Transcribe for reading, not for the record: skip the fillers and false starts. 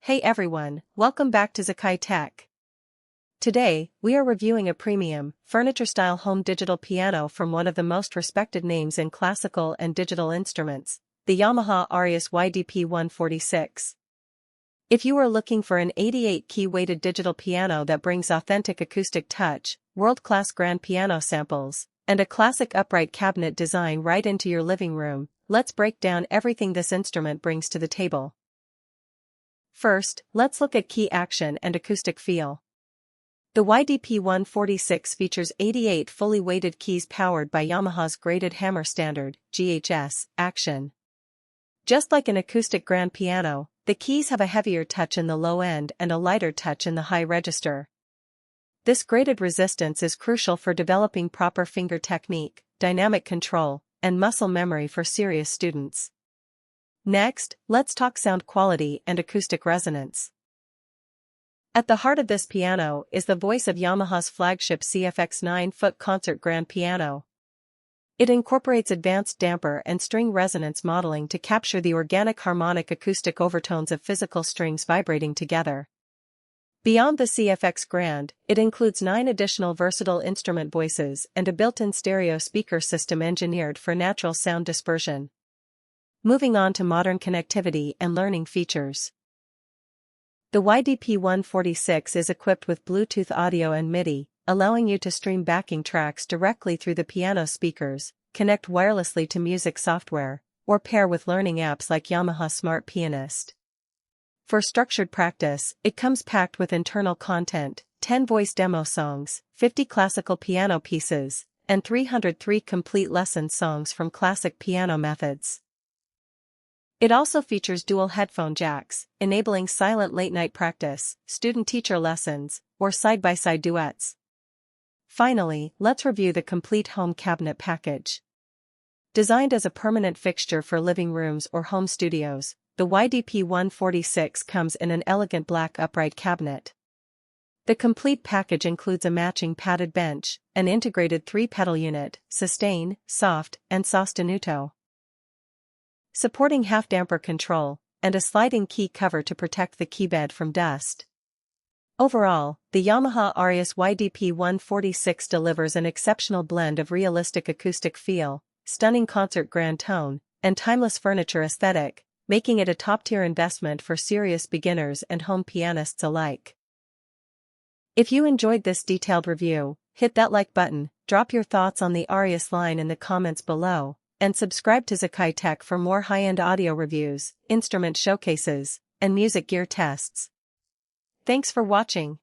Hey everyone, welcome back to Zakai Tech. Today, we are reviewing a premium, furniture-style home digital piano from one of the most respected names in classical and digital instruments, the Yamaha Arius YDP-146. If you are looking for an 88-key weighted digital piano that brings authentic acoustic touch, world-class grand piano samples, and a classic upright cabinet design right into your living room, let's break down everything this instrument brings to the table. First, let's look at key action and acoustic feel. The YDP-146 features 88 fully weighted keys powered by Yamaha's graded hammer standard, GHS, action. Just like an acoustic grand piano, the keys have a heavier touch in the low end and a lighter touch in the high register. This graded resistance is crucial for developing proper finger technique, dynamic control, and muscle memory for serious students. Next, let's talk sound quality and acoustic resonance. At the heart of this piano is the voice of Yamaha's flagship CFX 9-foot concert grand piano. It incorporates advanced damper and string resonance modeling to capture the organic harmonic acoustic overtones of physical strings vibrating together. Beyond the CFX Grand, it includes 9 additional versatile instrument voices and a built-in stereo speaker system engineered for natural sound dispersion. Moving on to modern connectivity and learning features. The YDP-146 is equipped with Bluetooth audio and MIDI, allowing you to stream backing tracks directly through the piano speakers, connect wirelessly to music software, or pair with learning apps like Yamaha Smart Pianist. For structured practice, it comes packed with internal content, 10 voice demo songs, 50 classical piano pieces, and 303 complete lesson songs from classic piano methods. It also features dual headphone jacks, enabling silent late-night practice, student-teacher lessons, or side-by-side duets. Finally, let's review the complete home cabinet package. Designed as a permanent fixture for living rooms or home studios, the YDP-146 comes in an elegant black upright cabinet. The complete package includes a matching padded bench, an integrated 3-pedal unit, sustain, soft, and sostenuto, supporting half-damper control, and a sliding key cover to protect the keybed from dust. Overall, the Yamaha Arius YDP-146 delivers an exceptional blend of realistic acoustic feel, stunning concert grand tone, and timeless furniture aesthetic, making it a top-tier investment for serious beginners and home pianists alike. If you enjoyed this detailed review, hit that like button, drop your thoughts on the Arius line in the comments below, and subscribe to Zakai Tech for more high-end audio reviews, instrument showcases, and music gear tests. Thanks for watching.